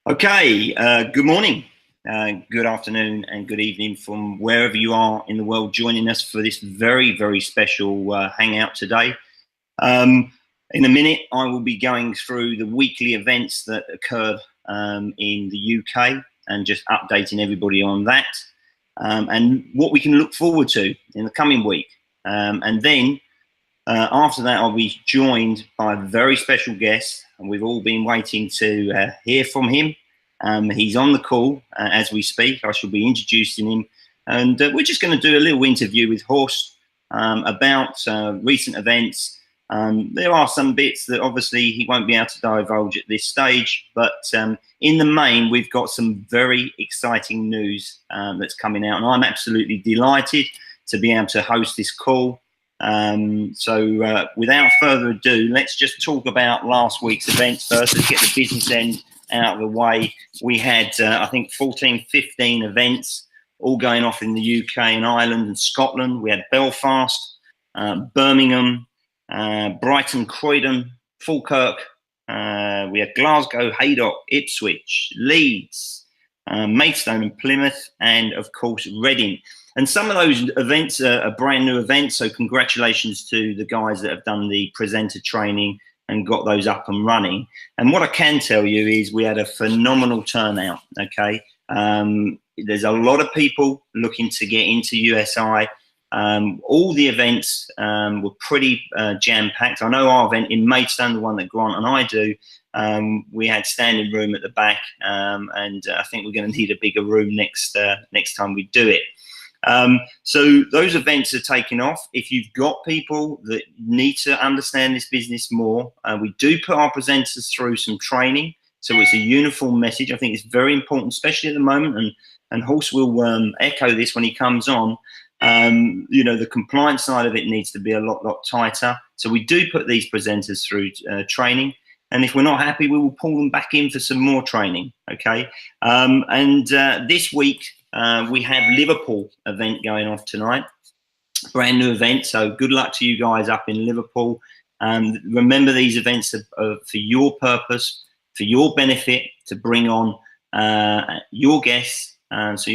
Okay, good morning, good afternoon, and good evening from wherever you are in the world joining us for this very, very special hangout today. In a minute, I will be going through the weekly events that occurred in the UK and just updating everybody on that and what we can look forward to in the coming week. And then after that, I'll be joined by a very special guest, and we've all been waiting to hear from him. He's on the call as we speak. I shall be introducing him, and we're just going to do a little interview with Horst about recent events. There are some bits that obviously he won't be able to divulge at this stage, but in the main, we've got some very exciting news that's coming out, and I'm absolutely delighted to be able to host this call. So without further ado, let's just talk about last week's events first. Let's get the business end out of the way. We had, I think, 14, 15 events, all going off in the UK and Ireland and Scotland. We had Belfast, Birmingham, Brighton, Croydon, Falkirk. We had Glasgow, Haydock, Ipswich, Leeds, Maidstone and Plymouth, and of course Reading. And some of those events are brand new events, so congratulations to the guys that have done the presenter training and got those up and running. And what I can tell you is we had a phenomenal turnout, okay? There's a lot of people looking to get into USI. All the events were pretty jam-packed. I know our event in Maidstone, the one that Grant and I do, we had standing room at the back, and I think we're going to need a bigger room next time we do it. So those events are taking off. If you've got people that need to understand this business more, we do put our presenters through some training. So it's a uniform message. I think it's very important, especially at the moment. And Horst will echo this when he comes on. You know, the compliance side of it needs to be a lot tighter. So we do put these presenters through training. And if we're not happy, we will pull them back in for some more training. Okay. And this week, we have Liverpool event going off tonight, brand new event. So good luck to you guys up in Liverpool. Remember, these events are for your purpose, for your benefit, to bring on your guests. So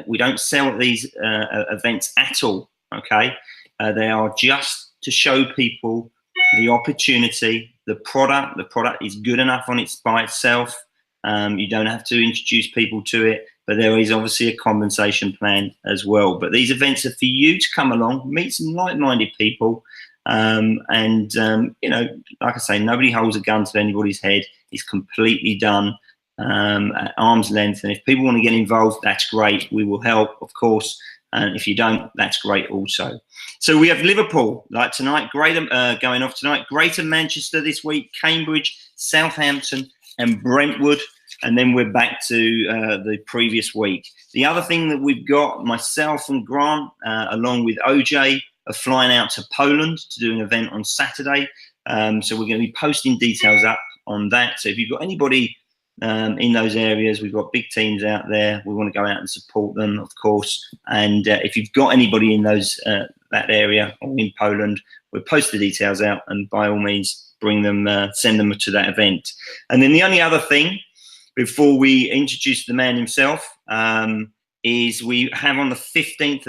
we don't sell these events at all. Okay, they are just to show people the opportunity, the product. The product is good enough by itself. You don't have to introduce people to it. But there is obviously a compensation plan as well. But these events are for you to come along, meet some like-minded people. You know, like I say, nobody holds a gun to anybody's head. It's completely done at arm's length. And if people want to get involved, that's great. We will help, of course. And if you don't, that's great also. So we have Liverpool, like tonight, going off tonight. Greater Manchester this week, Cambridge, Southampton, and Brentwood. And then we're back to the previous week. The other thing that we've got, myself and Grant, along with OJ, are flying out to Poland to do an event on Saturday. So we're going to be posting details up on that. So if you've got anybody in those areas, we've got big teams out there. We want to go out and support them, of course. And if you've got anybody in those that area or in Poland, we'll post the details out, and by all means, bring them, send them to that event. And then the only other thing, before we introduce the man himself, is we have on the 15th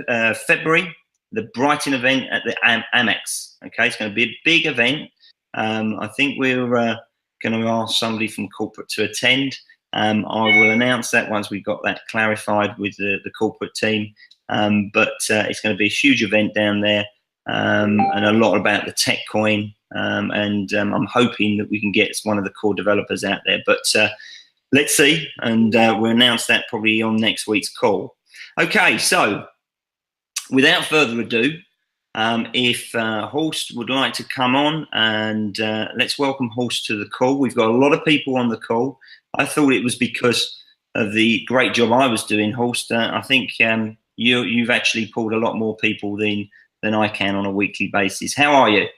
of February, the Brighton event at the Amex. Okay, it's going to be a big event. I think we're going to ask somebody from corporate to attend. I will announce that once we've got that clarified with the corporate team. But it's going to be a huge event down there, and a lot about the tech coin. And I'm hoping that we can get one of the core developers out there. But let's see, and we'll announce that probably on next week's call. Okay, so without further ado, if Horst would like to come on, and let's welcome Horst to the call. We've got a lot of people on the call. I thought it was because of the great job I was doing, Horst. I think you've actually pulled a lot more people than I can on a weekly basis. How are you?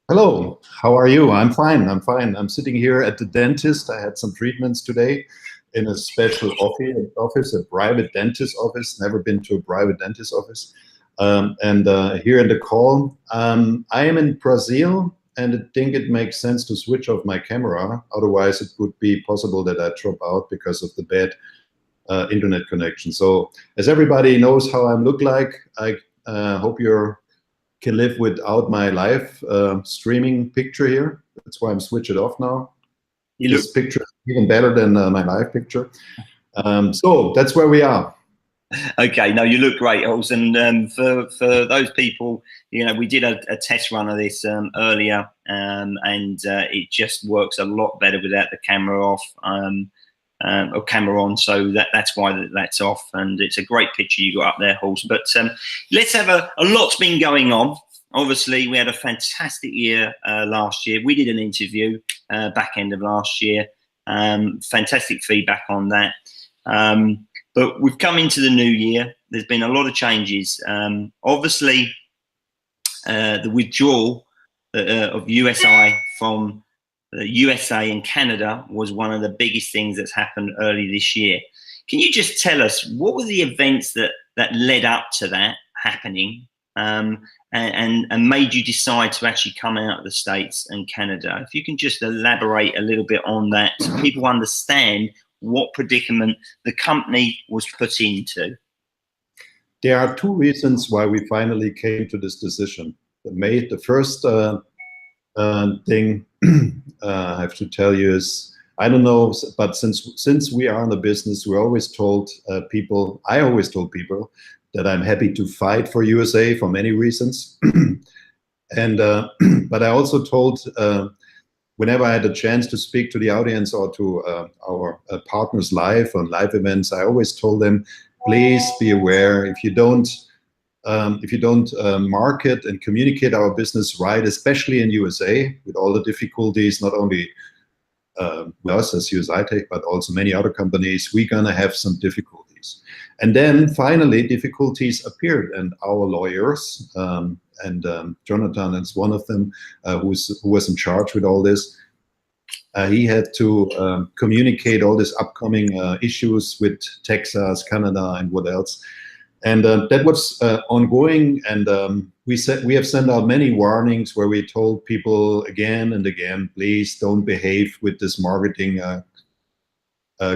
Hello, how are you? I'm fine, I'm fine. I'm sitting here at the dentist. I had some treatments today in a special office, a private dentist office. Never been to a private dentist office. Here in the call, I am in Brazil, and I think it makes sense to switch off my camera. Otherwise, it would be possible that I drop out because of the bad internet connection. So as everybody knows how I look like, I hope you can live without my live streaming picture here. That's why I'm switch it off now. This picture is even better than my live picture. So that's where we are. Okay, no, you look great, Hulse. And for those people, you know, we did a test run of this earlier, and it just works a lot better without the camera off or camera on. So that's why that's off. And it's a great picture you got up there, Hulse. But let's have a lot's been going on. Obviously, we had a fantastic year last year. We did an interview back end of last year. Fantastic feedback on that. But we've come into the new year. There's been a lot of changes. Obviously, the withdrawal of USI from the USA and Canada was one of the biggest things that's happened early this year. Can you just tell us what were the events that led up to that happening and made you decide to actually come out of the States and Canada? If you can just elaborate a little bit on that so people understand what predicament the company was put into. There are two reasons why we finally came to this decision. The first thing I have to tell you is, I don't know, but since we are in the business, we always told people, I always told people that I'm happy to fight for USA for many reasons. And but I also told, whenever I had a chance to speak to the audience or to our partners live on live events, I always told them, please be aware, if you don't market and communicate our business right, especially in USA, with all the difficulties, not only with us as usi-tech, but also many other companies, we're gonna have some difficulties. And then finally, difficulties appeared, and our lawyers, and Jonathan is one of them, who was in charge with all this. He had to communicate all these upcoming issues with Texas, Canada, and what else. And that was ongoing. And we have sent out many warnings where we told people again and again, please don't behave with this marketing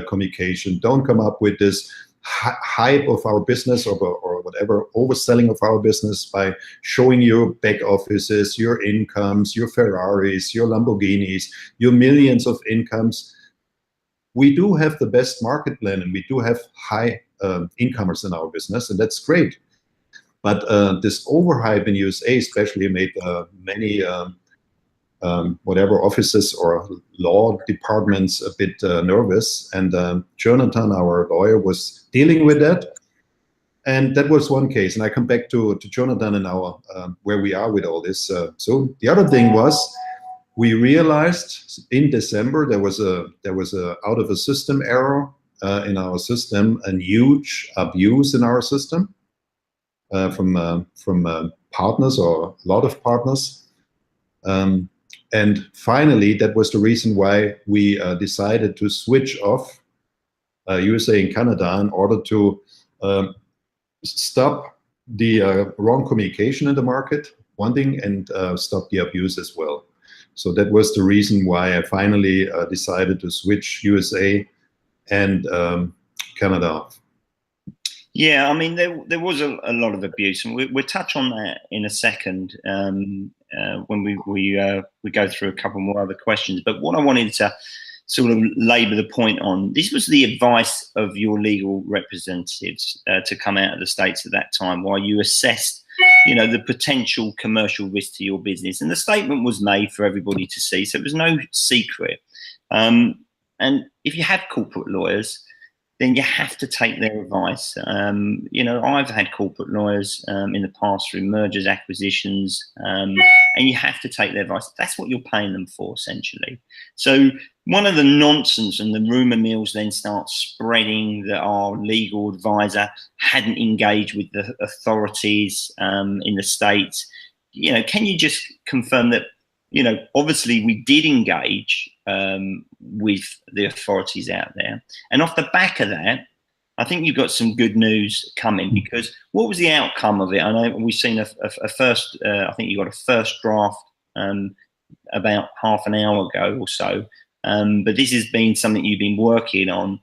communication. Don't come up with this hype of our business or whatever, overselling of our business by showing your back offices, your incomes, your Ferraris, your Lamborghinis, your millions of incomes. We do have the best market plan, and we do have high incomers in our business, and that's great. But this overhype in USA especially made many whatever offices or law departments a bit nervous. And Jonathan, our lawyer, was dealing with that. And that was one case. And I come back to Jonathan and our where we are with all this. So the other thing was, we realized in December there was a out of a system error in our system, a huge abuse in our system from partners, or a lot of partners. And finally, that was the reason why we decided to switch off USA and Canada in order to stop the wrong communication in the market, one thing, and stop the abuse as well. So that was the reason why I finally decided to switch USA and Canada off. Yeah, I mean, there was a lot of abuse, and we'll touch on that in a second when we go through a couple more other questions. But what I wanted to sort of labour the point on, this was the advice of your legal representatives to come out of the States at that time, while you assessed, you know, the potential commercial risk to your business. And the statement was made for everybody to see, so it was no secret. And if you have corporate lawyers, then you have to take their advice. You know, I've had corporate lawyers in the past through mergers, acquisitions, and you have to take their advice. That's what you're paying them for, essentially. So one of the nonsense and the rumor mills then start spreading that our legal advisor hadn't engaged with the authorities in the States. You know, can you just confirm that, you know, obviously we did engage with the authorities out there. And off the back of that, I think you've got some good news coming, because what was the outcome of it? I know we've seen a first, I think you got a first draft about half an hour ago or so. But this has been something you've been working on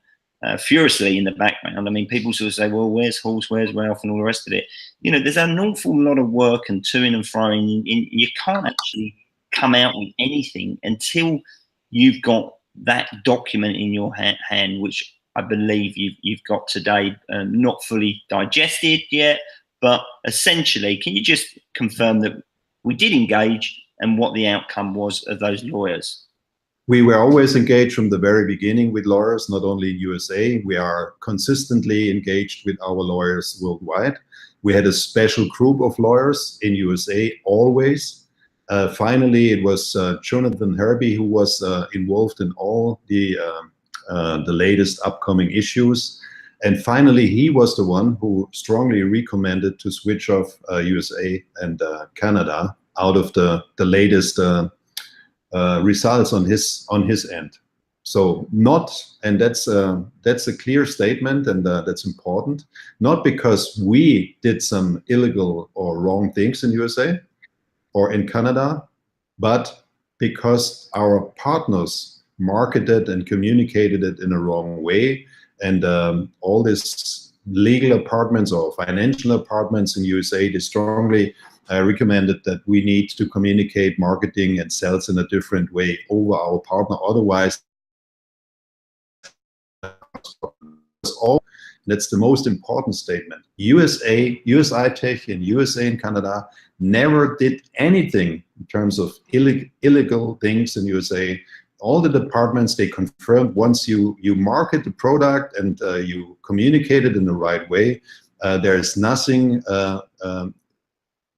furiously in the background. I mean, people sort of say, well, where's Horst, where's Ralph, and all the rest of it. You know, there's an awful lot of work and toing and froing. You can't actually come out with anything until you've got that document in your hand, which I believe you've got today, not fully digested yet, but essentially, can you just confirm that we did engage and what the outcome was of those lawyers? We were always engaged from the very beginning with lawyers, not only in USA. We are consistently engaged with our lawyers worldwide. We had a special group of lawyers in USA always. Finally, it was Jonathan Herbie who was involved in all the latest upcoming issues. And finally, he was the one who strongly recommended to switch off USA and Canada out of the latest results on his end. So not, and that's a clear statement, and that's important, not because we did some illegal or wrong things in USA or in Canada, but because our partners marketed and communicated it in a wrong way. And all these legal apartments or financial apartments in USA, they strongly recommended that we need to communicate marketing and sales in a different way over our partner. Otherwise, that's the most important statement. usi-tech and USA and Canada never did anything in terms of illegal things in USA. All the departments, they confirmed once you market the product and you communicate it in the right way, there is nothing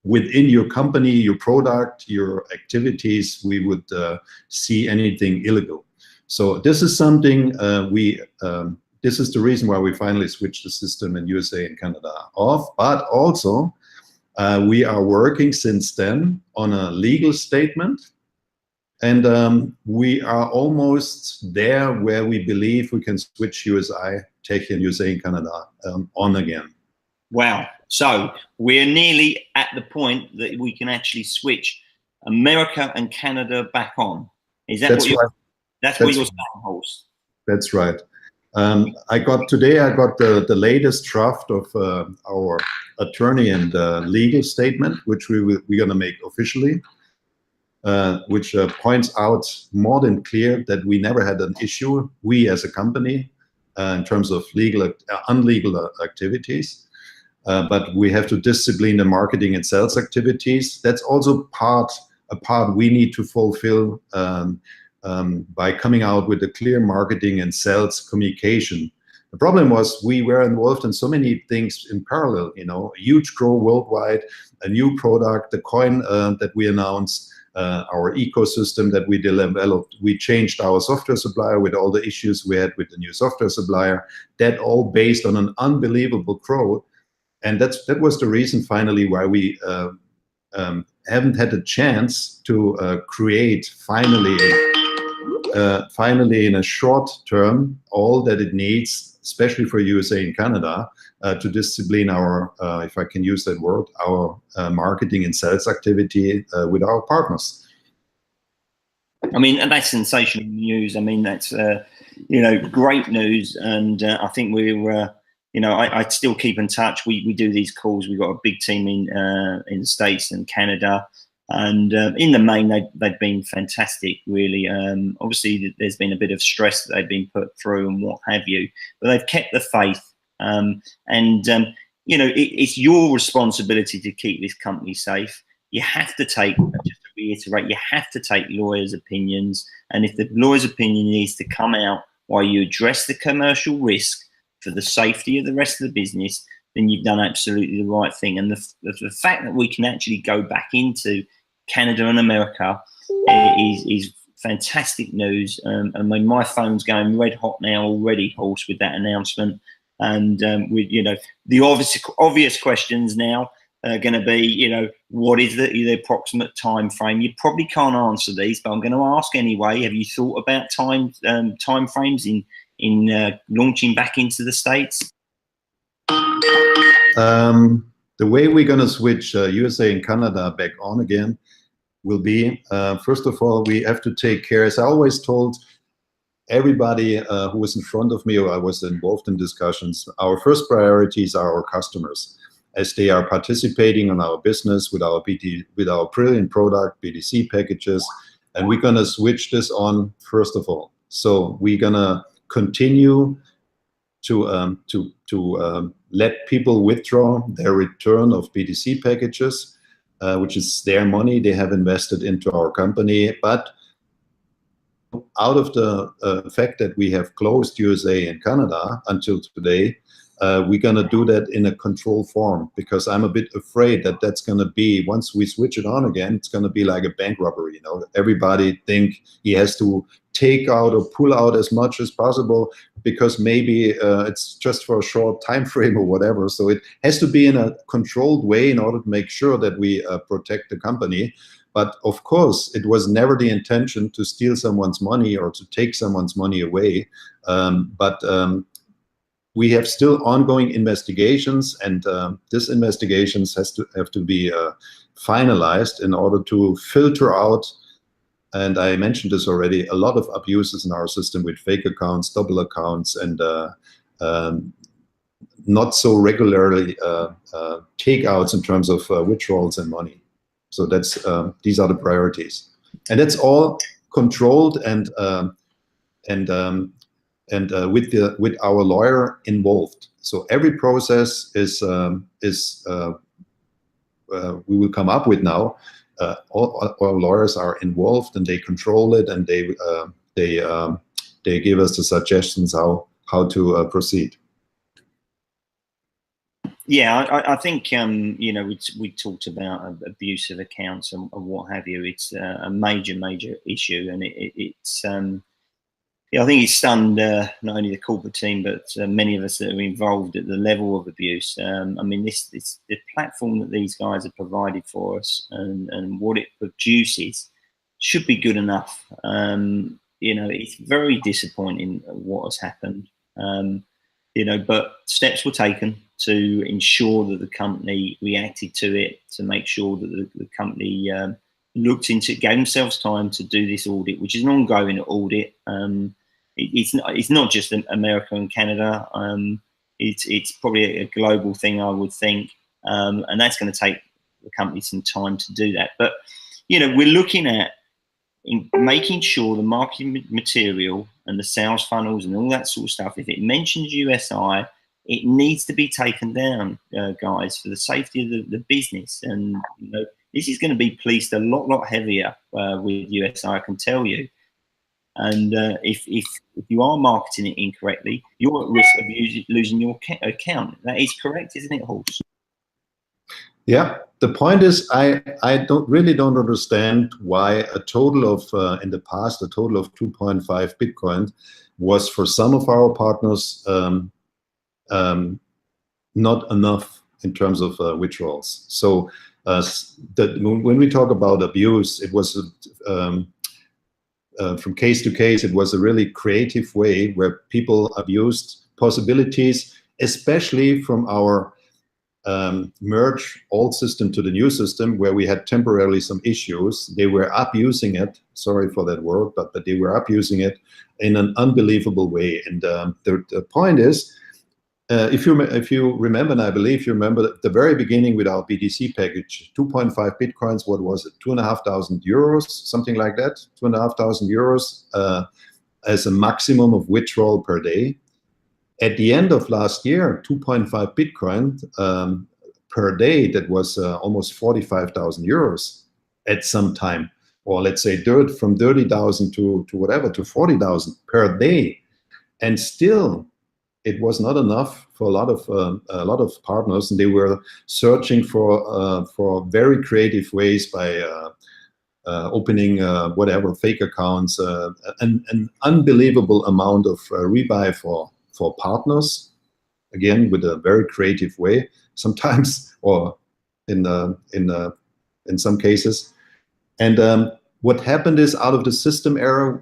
within your company, your product, your activities, we would see anything illegal. So this is something this is the reason why we finally switched the system in USA and Canada off. But also, we are working since then on a legal statement. And we are almost there where we believe we can switch usi-tech and USA and Canada on again. Wow. So we're nearly at the point that we can actually switch America and Canada back on. Is that that's what you're saying, Horst? That's right. I got the latest draft of our attorney and legal statement, which we're going to make officially. Which points out more than clear that we never had an issue, we as a company, in terms of legal, unlegal activities. But we have to discipline the marketing and sales activities. That's also a part we need to fulfill by coming out with a clear marketing and sales communication. The problem was we were involved in so many things in parallel, you know, a huge growth worldwide, a new product, the coin that we announced, our ecosystem that we developed. We changed our software supplier with all the issues we had with the new software supplier. That all based on an unbelievable growth. And that was the reason finally why we haven't had a chance to create finally in a short term all that it needs, especially for USA and Canada, to discipline our, if I can use that word, our marketing and sales activity with our partners. I mean, and that's sensational news. I mean, that's you know, great news, and I think we're you know, I still keep in touch. We do these calls. We've got a big team in the States and Canada, and in the main they've been fantastic, really. Obviously, there's been a bit of stress that they've been put through and what have you, but they've kept the faith. You know, it's your responsibility to keep this company safe. You have to take, just to reiterate, you have to take lawyers' opinions, and if the lawyer's opinion needs to come out while you address the commercial risk for the safety of the rest of the business, then you've done absolutely the right thing. And the fact that we can actually go back into Canada and America is fantastic news. I mean, my phone's going red hot now already, Horst, with that announcement. And with, you know, the obvious questions now are going to be, you know, what is the approximate time frame? You probably can't answer these, but I'm going to ask anyway. Have you thought about time frames in launching back into the States? The way we're going to switch USA and Canada back on again will be, first of all, we have to take care, as I always told everybody who was in front of me or I was involved in discussions, our first priorities are our customers, as they are participating on our business with our brilliant product, BDC packages, and we're gonna switch this on first of all. So we're gonna continue to let people withdraw their return of BDC packages, which is their money they have invested into our company. But out of the fact that we have closed USA and Canada until today, we're going to do that in a controlled form, because I'm a bit afraid that that's going to be, once we switch it on again, it's going to be like a bank robbery. You know, everybody think he has to take out or pull out as much as possible, because maybe it's just for a short time frame or whatever. So it has to be in a controlled way in order to make sure that we protect the company. But of course, it was never the intention to steal someone's money or to take someone's money away. We have still ongoing investigations, and this investigations have to be finalized in order to filter out, and I mentioned this already, a lot of abuses in our system with fake accounts, double accounts, and not so regularly takeouts in terms of withdrawals and money. So that's these are the priorities, and that's all controlled and with our lawyer involved. So every process is we will come up with now. All our lawyers are involved and they control it, and they give us the suggestions how to proceed. Yeah, I think you know, we talked about abusive accounts and what have you. It's a major issue, and it's yeah, I think it's stunned not only the corporate team, but many of us that are involved at the level of abuse. I mean, the platform that these guys have provided for us and what it produces should be good enough. You know, it's very disappointing what has happened. You know, but steps were taken to ensure that the company reacted to it, to make sure that the company looked into it, gave themselves time to do this audit, which is an ongoing audit. It's not just America and Canada. It's probably a global thing, I would think, and that's going to take the company some time to do that. But you know, we're looking at making sure the marketing material and the sales funnels and all that sort of stuff, if it mentions USI, it needs to be taken down, guys, for the safety of the business. And you know, this is going to be policed a lot heavier with USI, I can tell you. And if you are marketing it incorrectly, you're at risk of losing your account. That is correct, isn't it, Horst? Yeah, the point is, I really don't understand why a total of in the past, a total of 2.5 Bitcoin was for some of our partners not enough in terms of withdrawals. So when we talk about abuse, it was from case to case. It was a really creative way where people abused possibilities, especially from our merge old system to the new system, where we had temporarily some issues. They were abusing it, sorry for that word, but they were abusing it in an unbelievable way. And the point is, if you remember, and I believe you remember the very beginning with our BDC package, 2.5 Bitcoins, what was it, 2,500 euros, something like that, 2,500 euros as a maximum of withdrawal per day. At the end of last year, 2.5 Bitcoin per day, that was almost 45,000 euros at some time, or let's say from 30,000 to whatever, to 40,000 per day. And still, it was not enough for a lot of partners, and they were searching for very creative ways by opening whatever fake accounts, an unbelievable amount of rebuy for partners, again with a very creative way sometimes, or in some cases. And what happened is, out of the system error,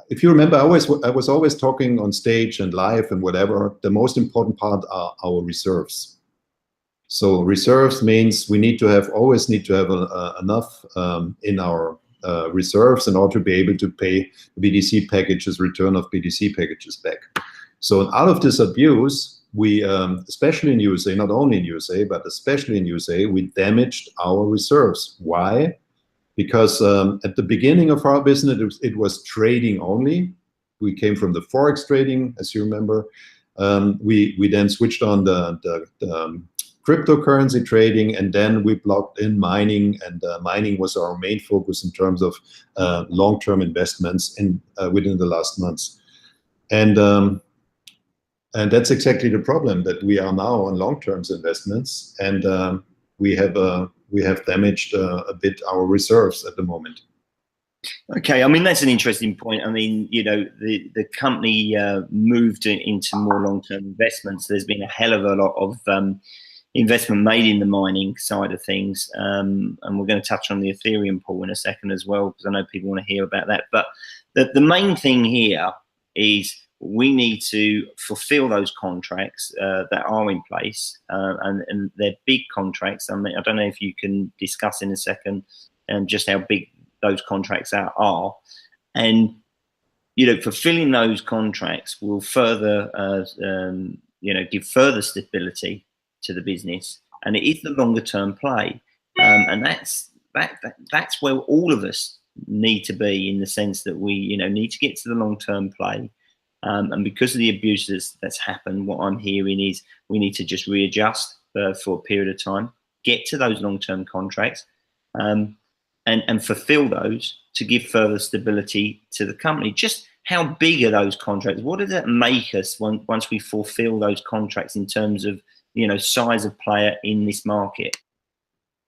if you remember, I was always talking on stage and live and whatever, the most important part are our reserves. So reserves means we need to have, always need to have enough in our reserves in order to be able to pay BDC packages, return of BDC packages back. So out of this abuse, we, especially in USA, not only in USA, but especially in USA, we damaged our reserves. Why? Because at the beginning of our business, it was trading only. We came from the Forex trading, as you remember. We then switched on the cryptocurrency trading, and then we blocked in mining, and mining was our main focus in terms of long-term investments in within the last months. And that's exactly the problem, that we are now on long-term investments, and we have damaged a bit our reserves at the moment. Okay, I mean, that's an interesting point. I mean, you know, the company moved into more long-term investments. There's been a hell of a lot of investment made in the mining side of things, and we're going to touch on the Ethereum pool in a second as well, because I know people want to hear about that. But the main thing here is we need to fulfill those contracts that are in place, and they're big contracts. I mean, I don't know if you can discuss in a second just how big those contracts are, and you know, fulfilling those contracts will further you know, give further stability to the business, and it is the longer term play, and that's where all of us need to be, in the sense that we, you know, need to get to the long term play, and because of the abuses that's happened, what I'm hearing is we need to just readjust for a period of time, get to those long term contracts, and fulfill those to give further stability to the company. Just how big are those contracts? What does that make us once we fulfill those contracts in terms of, you know, size of player in this market?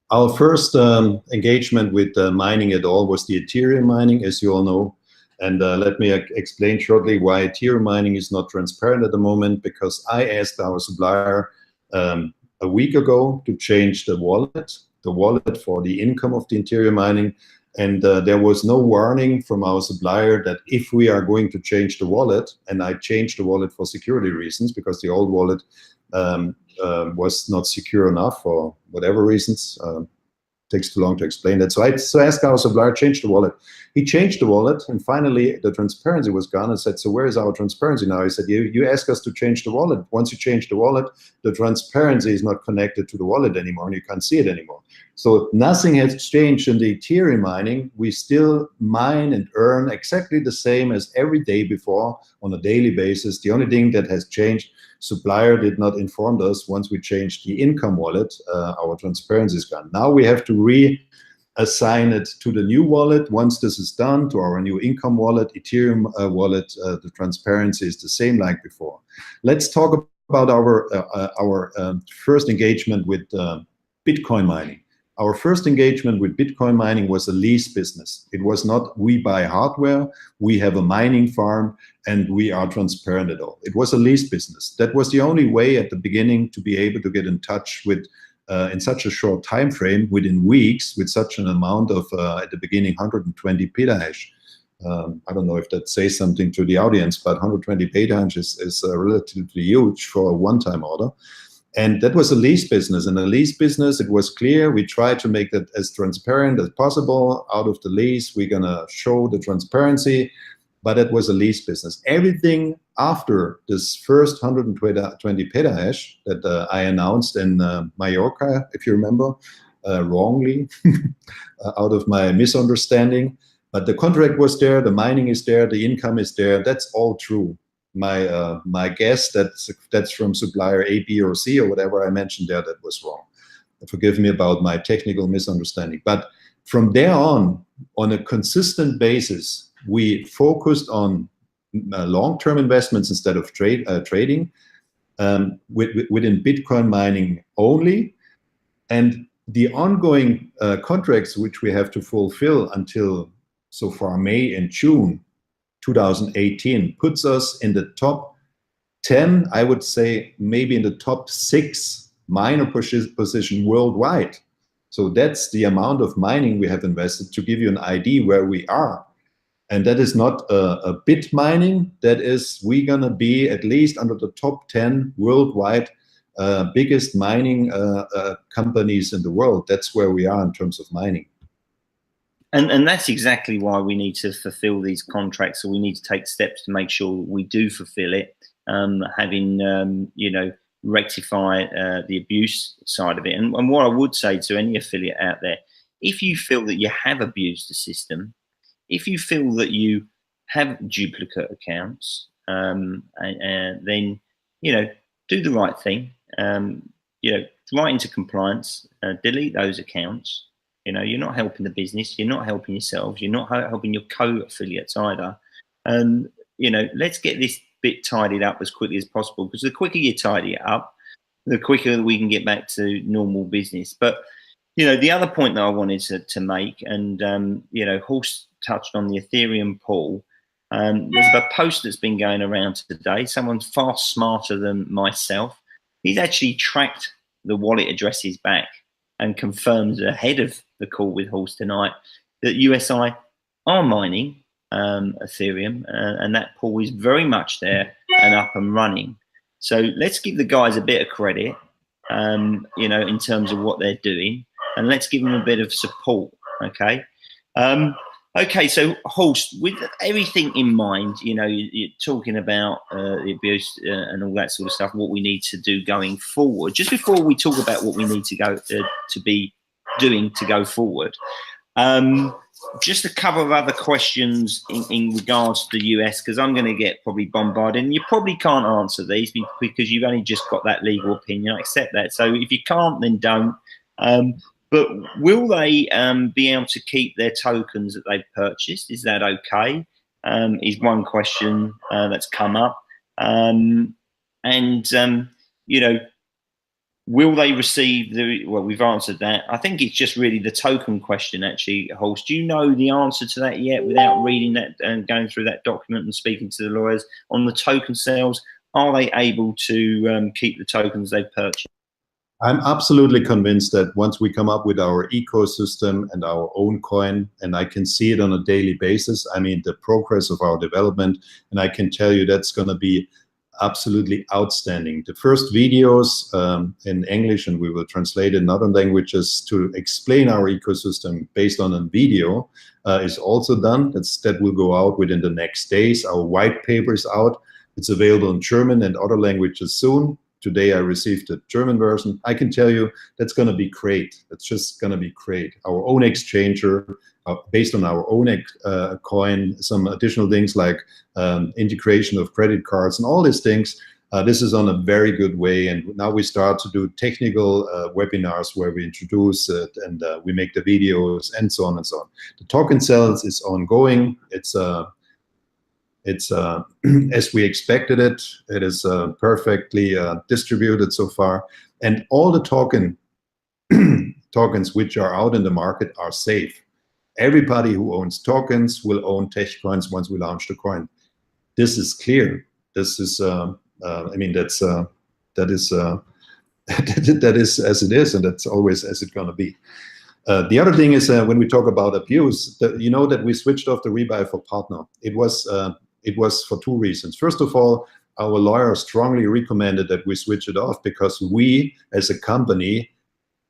Our first engagement with mining at all was the Ethereum mining, as you all know. And let me explain shortly why Ethereum mining is not transparent at the moment, because I asked our supplier a week ago to change the wallet for the income of the Ethereum mining. And there was no warning from our supplier that if we are going to change the wallet, and I changed the wallet for security reasons, because the old wallet was not secure enough for whatever reasons. Takes too long to explain that. So I asked our supplier, change the wallet. He changed the wallet, and finally the transparency was gone. I said, so where is our transparency now? He said, you asked us to change the wallet. Once you change the wallet, the transparency is not connected to the wallet anymore, and you can't see it anymore. So nothing has changed in the Ethereum mining. We still mine and earn exactly the same as every day before on a daily basis. The only thing that has changed, supplier did not inform us, once we changed the income wallet, our transparency is gone. Now we have to reassign it to the new wallet. Once this is done, to our new income wallet, Ethereum wallet, the transparency is the same like before. Let's talk about our first engagement with Bitcoin mining. Our first engagement with Bitcoin mining was a lease business. It was not we buy hardware, we have a mining farm, and we are transparent at all. It was a lease business. That was the only way at the beginning to be able to get in touch with, in such a short time frame, within weeks, with such an amount of, at the beginning, 120 petahash. I don't know if that says something to the audience, but 120 petahash is relatively huge for a one-time order. And that was a lease business. And a lease business, it was clear, we tried to make that as transparent as possible. Out of the lease, we're gonna show the transparency, but it was a lease business. Everything after this first 120 petahash that I announced in Mallorca, if you remember, wrongly, out of my misunderstanding. But the contract was there, the mining is there, the income is there, that's all true. My guess that's from supplier A, B, or C, or whatever I mentioned there, that was wrong. Forgive me about my technical misunderstanding. But from there on a consistent basis, we focused on long-term investments instead of trading within Bitcoin mining only. And the ongoing contracts which we have to fulfill until so far May and June 2018 puts us in the top 10, I would say maybe in the top 6 miner position worldwide. So that's the amount of mining we have invested, to give you an idea where we are. And that is not a bit mining, that is, we're gonna be at least under the top 10 worldwide biggest mining companies in the world. That's where we are in terms of mining. And that's exactly why we need to fulfill these contracts. So we need to take steps to make sure we do fulfill it, having, you know, rectify the abuse side of it. And what I would say to any affiliate out there, if you feel that you have abused the system, if you feel that you have duplicate accounts, then, you know, do the right thing. You know, right into compliance, delete those accounts. You know, you're not helping the business, you're not helping yourselves, you're not helping your co-affiliates either. And, you know, let's get this bit tidied up as quickly as possible, because the quicker you tidy it up, the quicker we can get back to normal business. But, you know, the other point that I wanted to make, and, you know, Horst touched on the Ethereum pool. There's a post that's been going around today. Someone far smarter than myself, he's actually tracked the wallet addresses back and confirms ahead of the call with Horst tonight that USI are mining Ethereum, and that pool is very much there and up and running. So let's give the guys a bit of credit, you know, in terms of what they're doing, and let's give them a bit of support. Okay. Okay, so Horst, with everything in mind, you know, you're talking about the abuse and all that sort of stuff, what we need to do going forward. Just before we talk about what we need to go to be doing to go forward, just a couple of other questions in regards to the US, because I'm going to get probably bombarded, and you probably can't answer these because you've only just got that legal opinion. I accept that. So if you can't, then don't. But will they be able to keep their tokens that they've purchased? Is that okay? Is one question that's come up. You know, will they receive the, well, we've answered that. I think it's just really the token question, actually, Horst. Do you know the answer to that yet without reading that and going through that document and speaking to the lawyers on the token sales? Are they able to keep the tokens they've purchased? I'm absolutely convinced that once we come up with our ecosystem and our own coin, and I can see it on a daily basis, I mean, the progress of our development, and I can tell you that's going to be absolutely outstanding. The first videos in English, and we will translate in other languages to explain our ecosystem based on a video, is also done. That will go out within the next days. Our white paper is out. It's available in German and other languages soon. Today I received the German version. I can tell you that's going to be great. That's just going to be great. Our own exchanger, based on our own coin, some additional things like integration of credit cards and all these things. This is on a very good way. And now we start to do technical webinars where we introduce it and we make the videos and so on and so on. The token sales is ongoing. It's as we expected it. It is perfectly distributed so far. And all the tokens which are out in the market are safe. Everybody who owns tokens will own tech coins once we launch the coin. This is clear. This is, I mean, that is as it is, and that's always as it's going to be. The other thing is when we talk about abuse, you know that we switched off the rebuy for partner. It was for two reasons. First of all, our lawyer strongly recommended that we switch it off because we, as a company,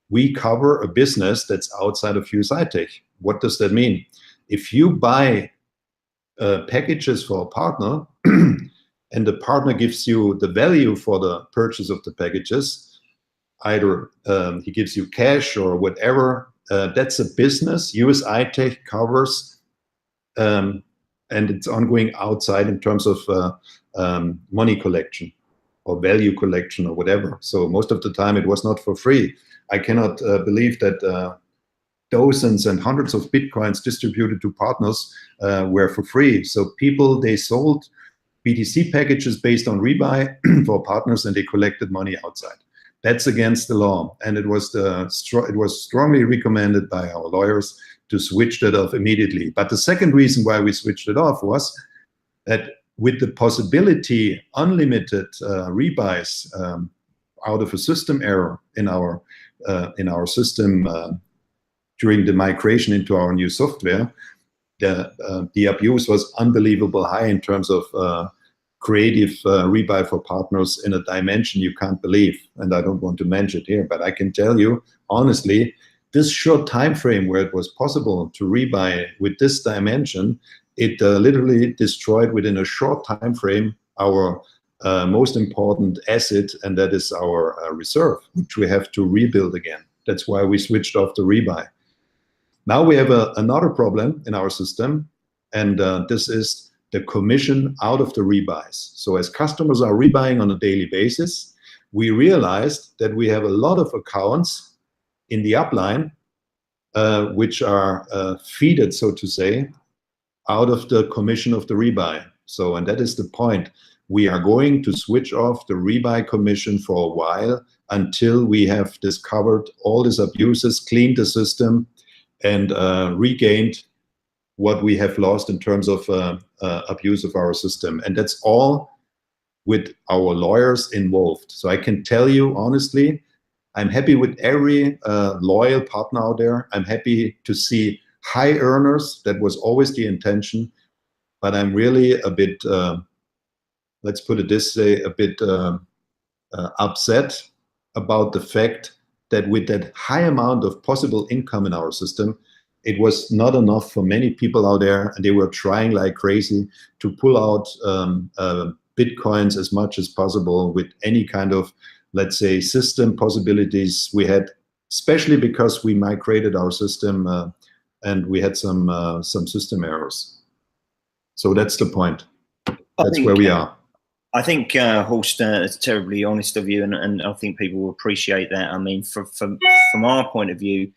we cover a business that's outside of usi-tech. What does that mean? If you buy packages for a partner and the partner gives you the value for the purchase of the packages, either he gives you cash or whatever, that's a business usi-tech covers, and it's ongoing outside in terms of money collection or value collection or whatever. So most of the time it was not for free. I cannot believe that dozens and hundreds of Bitcoins distributed to partners were for free. So people, they sold BTC packages based on rebuy for partners and they collected money outside. That's against the law. And it was strongly recommended by our lawyers to switch that off immediately. But the second reason why we switched it off was that with the possibility unlimited rebuys out of a system error in our system during the migration into our new software, the abuse was unbelievable high in terms of creative rebuy for partners in a dimension you can't believe. And I don't want to mention it here, but I can tell you honestly, this short time frame where it was possible to rebuy with this dimension, it literally destroyed within a short time frame our most important asset, and that is our reserve, which we have to rebuild again. That's why we switched off the rebuy. Now we have another problem in our system, and this is the commission out of the rebuys. So as customers are rebuying on a daily basis, we realized that we have a lot of accounts in the upline which are feeded, so to say, out of the commission of the rebuy. So, and that is the point. We are going to switch off the rebuy commission for a while until we have discovered all these abuses, cleaned the system, and regained what we have lost in terms of abuse of our system. And that's all with our lawyers involved. So I can tell you honestly, I'm happy with every loyal partner out there. I'm happy to see high earners. That was always the intention. But I'm really a bit, let's put it this way, a bit upset about the fact that with that high amount of possible income in our system, it was not enough for many people out there, and they were trying like crazy to pull out Bitcoins as much as possible with any kind of, let's say, system possibilities we had, especially because we migrated our system and we had some system errors. So that's the point. That's where we are. I think, Horst, it's terribly honest of you, and I think people will appreciate that. I mean, from our point of view,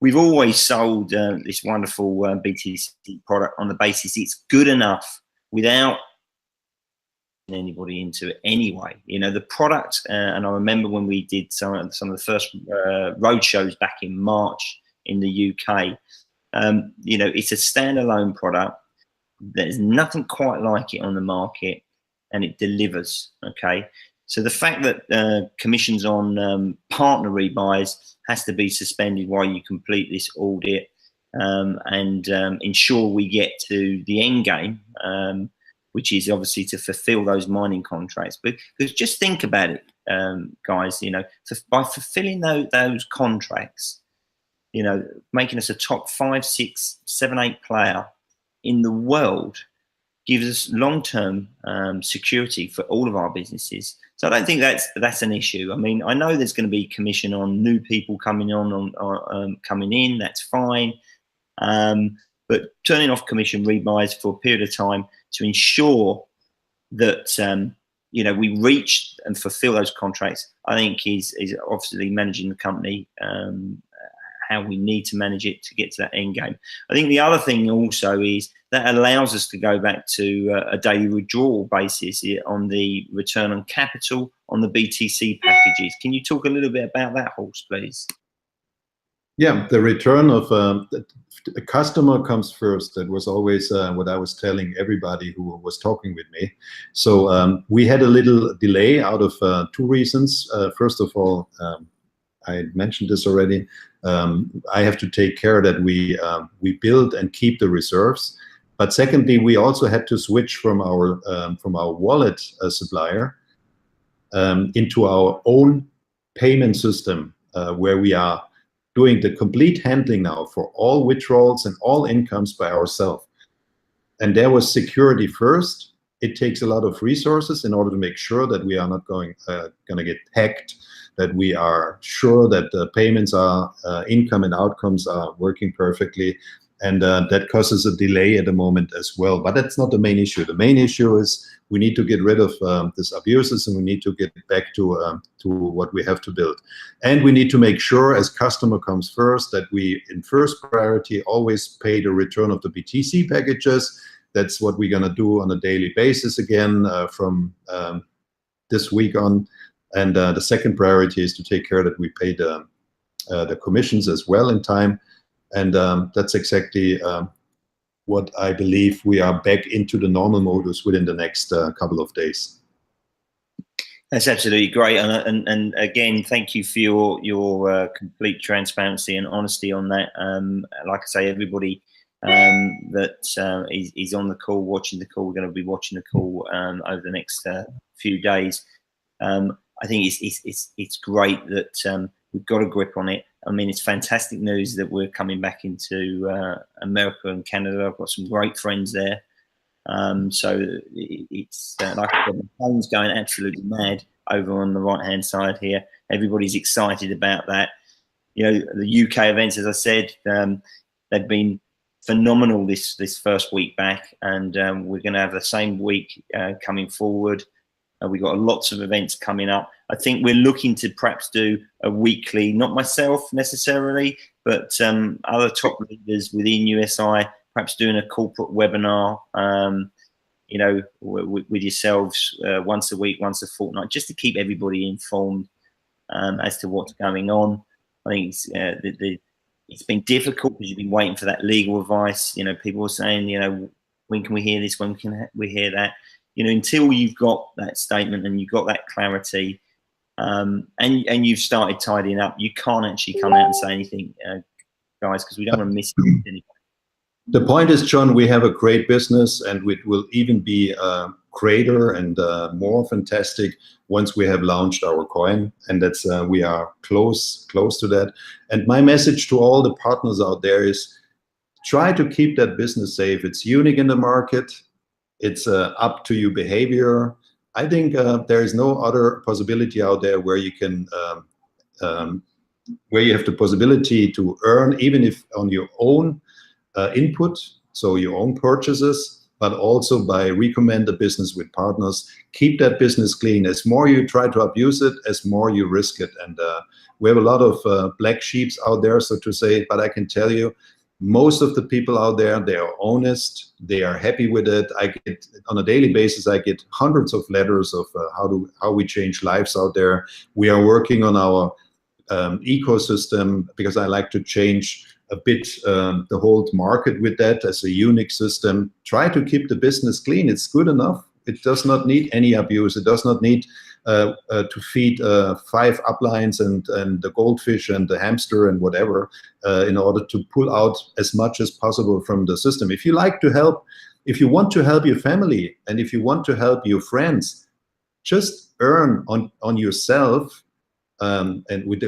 we've always sold this wonderful BTC product on the basis it's good enough without anybody into it anyway. You know, the product, and I remember when we did some of the first road shows back in March in the UK, you know, it's a standalone product. There's nothing quite like it on the market, and it delivers, okay? So the fact that commissions on partner rebuys has to be suspended while you complete this audit and ensure we get to the end game, which is obviously to fulfill those mining contracts. Because just think about it, guys, you know, by fulfilling those contracts, you know, making us a top 5, 6, 7, 8 player in the world gives us long-term security for all of our businesses. So I don't think that's an issue. I mean, I know there's going to be commission on new people coming on coming in. That's fine. But turning off commission rebuys for a period of time to ensure that you know, we reach and fulfill those contracts, I think is obviously managing the company how we need to manage it to get to that end game. I think the other thing also is that allows us to go back to a daily withdrawal basis on the return on capital on the BTC packages. Can you talk a little bit about that, Horst, please? Yeah, the return of a customer comes first. That was always what I was telling everybody who was talking with me. So we had a little delay out of 2 reasons. First of all, I mentioned this already. I have to take care that we build and keep the reserves. But secondly, we also had to switch from our wallet supplier into our own payment system, where we are doing the complete handling now for all withdrawals and all incomes by ourselves. And there was security first. It takes a lot of resources in order to make sure that we are not going to get hacked, that we are sure that the payments are income and outcomes are working perfectly. And that causes a delay at the moment as well. But that's not the main issue. The main issue is we need to get rid of these abuses, and we need to get back to what we have to build. And we need to make sure, as customer comes first, that we, in first priority, always pay the return of the BTC packages. That's what we're going to do on a daily basis again from this week on. And the second priority is to take care that we pay the commissions as well in time. And that's exactly what I believe we are back into the normal modus within the next couple of days. That's absolutely great. And again, thank you for your complete transparency and honesty on that. Like I say, everybody that is on the call, watching the call. We're going to be watching the call over the next few days. I think it's great that we've got a grip on it. I mean, it's fantastic news that we're coming back into America and Canada. I've got some great friends there. So it's like I said, the phone's going absolutely mad over on the right-hand side here. Everybody's excited about that. You know, the UK events, as I said, they've been phenomenal this first week back, and we're going to have the same week coming forward. We've got lots of events coming up. I think we're looking to perhaps do a weekly, not myself necessarily, but other top leaders within USI, perhaps doing a corporate webinar, you know, with yourselves once a week, once a fortnight, just to keep everybody informed as to what's going on. I think it's been difficult because you've been waiting for that legal advice. You know, people are saying, you know, when can we hear this? When can we hear that? You know, until you've got that statement and you've got that clarity, and you've started tidying up, you can't actually come out and say anything, guys, because we don't want to miss anything. The point is, John, we have a great business, and it will even be greater and more fantastic once we have launched our coin, and that's we are close to that. And my message to all the partners out there is, try to keep that business safe. It's unique in the market. It's up to you behavior. I think there is no other possibility out there where you can, where you have the possibility to earn, even if on your own input, so your own purchases, but also by recommend the business with partners. Keep that business clean. As more you try to abuse it, as more you risk it. And we have a lot of black sheeps out there, so to say, but I can tell you, most of the people out there, they are honest, they are happy with it. I get, on a daily basis, I get hundreds of letters of how we change lives out there. We are working on our ecosystem, because I like to change a bit the whole market with that as a unique system. Try to keep the business clean. It's good enough. It does not need any abuse. It does not need to feed 5 uplines and the goldfish and the hamster and whatever in order to pull out as much as possible from the system. If you like to help, if you want to help your family, and if you want to help your friends, just earn on yourself, and with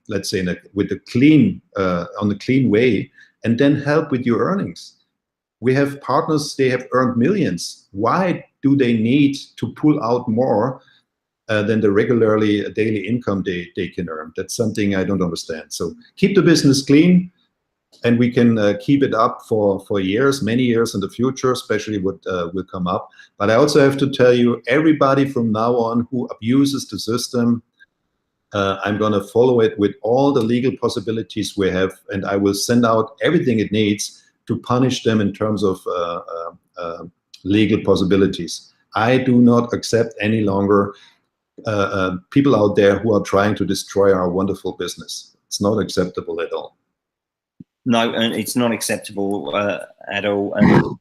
let's say with the clean on the clean way, and then help with your earnings. We have partners, they have earned millions. Why do they need to pull out more than the regularly daily income they can earn? That's something I don't understand. So keep the business clean, and we can keep it up for years, many years in the future, especially what will come up. But I also have to tell you, everybody from now on who abuses the system, I'm going to follow it with all the legal possibilities we have, and I will send out everything it needs to punish them in terms of legal possibilities. I do not accept any longer people out there who are trying to destroy our wonderful business. It's not acceptable at all. No, and it's not acceptable at all. And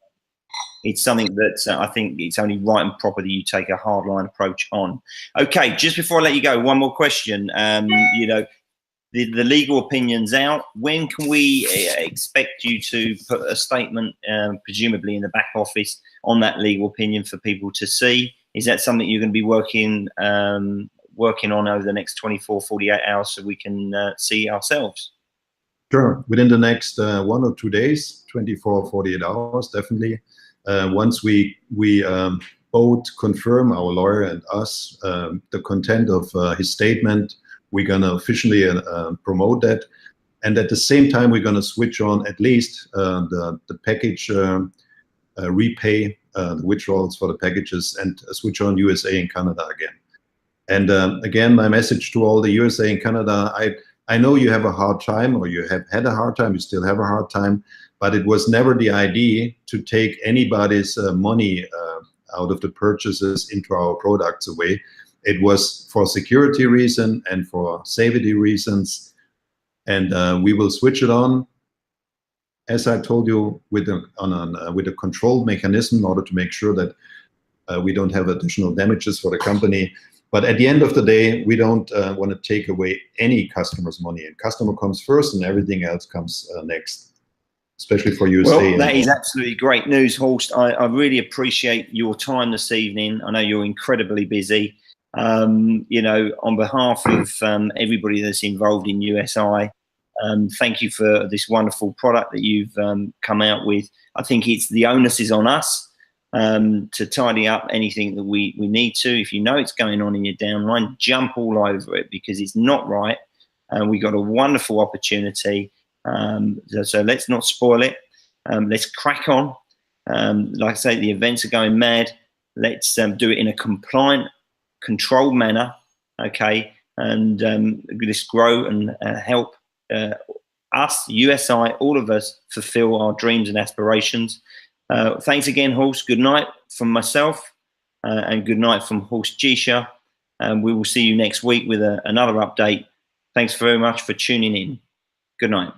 it's something that I think it's only right and proper that you take a hardline approach on. Okay, just before I let you go, one more question. You know, the legal opinion's out. When can we expect you to put a statement, presumably in the back office, on that legal opinion for people to see? Is that something you're going to be working on over the next 24, 48 hours so we can see ourselves? Sure. Within the next 1 or 2 days, 24, 48 hours, definitely. Once we both confirm, our lawyer and us, the content of his statement, we're going to officially promote that. And at the same time, we're going to switch on at least the package repay, the withdrawals for the packages, and switch on USA and Canada again. And again, my message to all the USA and Canada, I know you have a hard time, or you have had a hard time, you still have a hard time, but it was never the idea to take anybody's money out of the purchases into our products away. It was for security reason and for safety reasons, and we will switch it on, as I told you, with a controlled mechanism in order to make sure that we don't have additional damages for the company. But at the end of the day, we don't want to take away any customer's money, and customer comes first and everything else comes next. especially for USA. Well, that is absolutely great news, Horst. I really appreciate your time this evening. I know you're incredibly busy. You know, on behalf of everybody that's involved in USI, thank you for this wonderful product that you've come out with. I think it's the onus is on us to tidy up anything that we need to. If you know it's going on in your downline, jump all over it, because it's not right. We got a wonderful opportunity. So let's not spoil it. Let's crack on. Like I say, the events are going mad. Let's do it in a compliant, controlled manner, okay? And let's grow and help us, USI, all of us, fulfill our dreams and aspirations. Thanks again, Horst. Good night from myself, and good night from Horst Gisha. We will see you next week with another update. Thanks very much for tuning in. Good night.